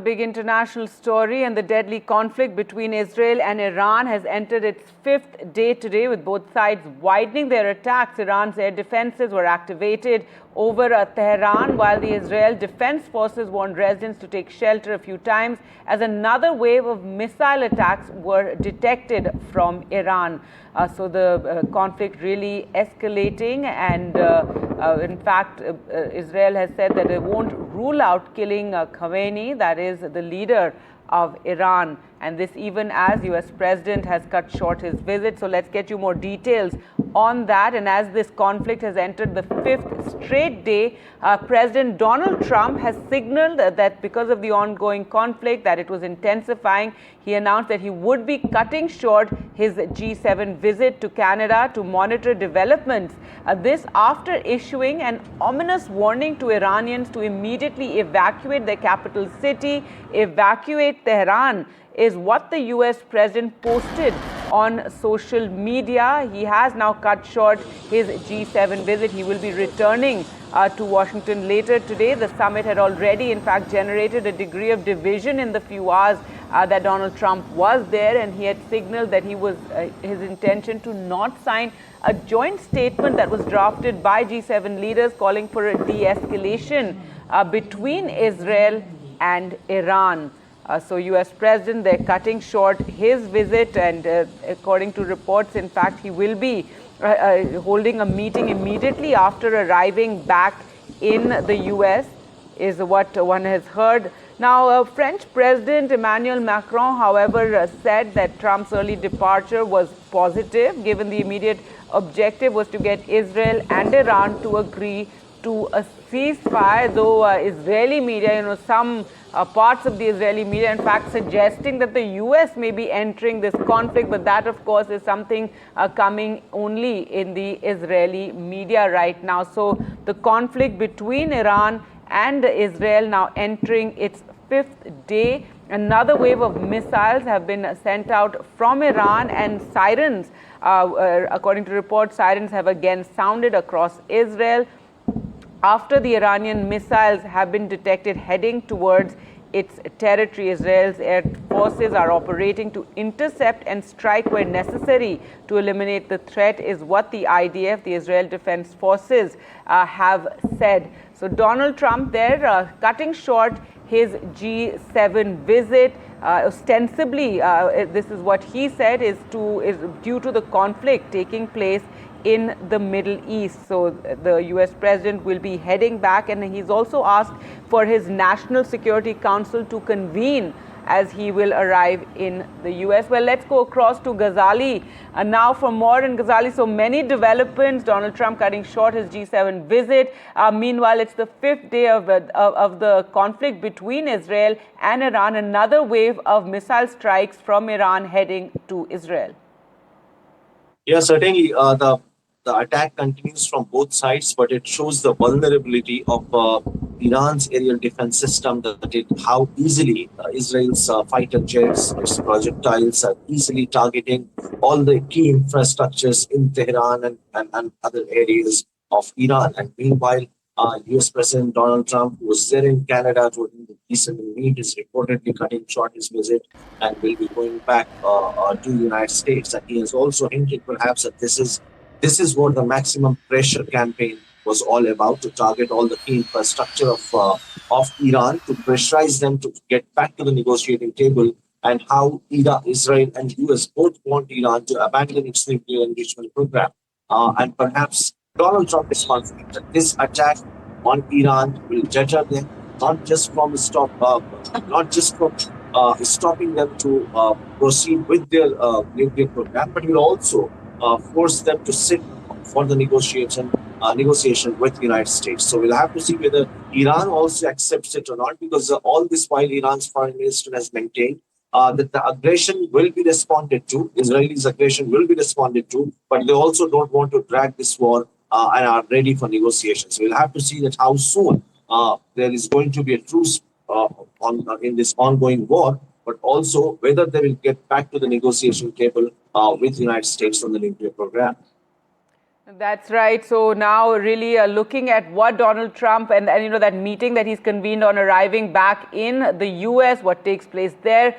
Big international story, and the deadly conflict between Israel and Iran has entered its fifth day today, with both sides widening their attacks. Iran's air defenses were activated over Tehran, while the Israel Defense Forces warned residents to take shelter a few times as another wave of missile attacks were detected from Iran. So the conflict really escalating, and in fact, Israel has said that it won't rule out killing Khamenei, that is the leader of Iran, and this even as US President has cut short his visit. So let's get you more details on that. And as this conflict has entered the fifth straight day, President Donald Trump has signaled that because of the ongoing conflict, that it was intensifying. He announced that he would be cutting short his G7 visit to Canada to monitor developments. This after issuing an ominous warning to Iranians to immediately evacuate their capital city, evacuate Tehran, is what the US President posted on social media. He has now cut short his G7 visit. He will be returning to Washington later today. The summit had already, in fact, generated a degree of division in the few hours that Donald Trump was there, and he had signaled that he was his intention to not sign a joint statement that was drafted by G7 leaders calling for a de-escalation between Israel and Iran. So US President, they're cutting short his visit, and according to reports, in fact, he will be holding a meeting immediately after arriving back in the US, is what one has heard. Now, French President Emmanuel Macron, however, said that Trump's early departure was positive, given the immediate objective was to get Israel and Iran to agree to a ceasefire, though Israeli media, some parts of the Israeli media, in fact, suggesting that the US may be entering this conflict, but that, of course, is something coming only in the Israeli media right now. So the conflict between Iran and Israel now entering its fifth day. Another wave of missiles have been sent out from Iran, and sirens, according to reports, sirens have again sounded across Israel after the Iranian missiles have been detected heading towards its territory. Israel's air forces are operating to intercept and strike where necessary to eliminate the threat, is what the IDF, the Israel Defense Forces, have said. So Donald Trump there cutting short his G7 visit. Ostensibly, this is what he said, is due to the conflict taking place in the Middle East. So the US President will be heading back, and he's also asked for his National Security Council to convene as he will arrive in the US. Well, let's go across to Ghazali now for more in Ghazali. So many developments, Donald Trump cutting short his G7 visit. Meanwhile, it's the fifth day of the conflict between Israel and Iran. Another wave of missile strikes from Iran heading to Israel. Yeah, certainly the attack continues from both sides, but it shows the vulnerability of Iran's aerial defense system, how easily Israel's fighter jets, its projectiles are easily targeting all the key infrastructures in Tehran and other areas of Iran. And meanwhile, US President Donald Trump, who was there in Canada to recently meet, is reportedly cutting short his visit and will be going back to the United States. And he has also hinted perhaps that this is what the maximum pressure campaign was all about, to target all the key infrastructure of Iran, to pressurize them to get back to the negotiating table, and how Israel and US both want Iran to abandon its nuclear enrichment program. And perhaps Donald Trump is confident that this attack on Iran will deter them, not just from stopping them to proceed with their nuclear program, but will also force them to sit for the negotiation with the United States. So we'll have to see whether Iran also accepts it or not, because all this while Iran's foreign minister has maintained that the aggression will be responded to, Israelis' aggression will be responded to, but they also don't want to drag this war and are ready for negotiations. So we'll have to see that how soon there is going to be a truce in this ongoing war, but also whether they will get back to the negotiation table with the United States on the nuclear program. That's right. So now really looking at what Donald Trump and that meeting that he's convened on arriving back in the US, what takes place there.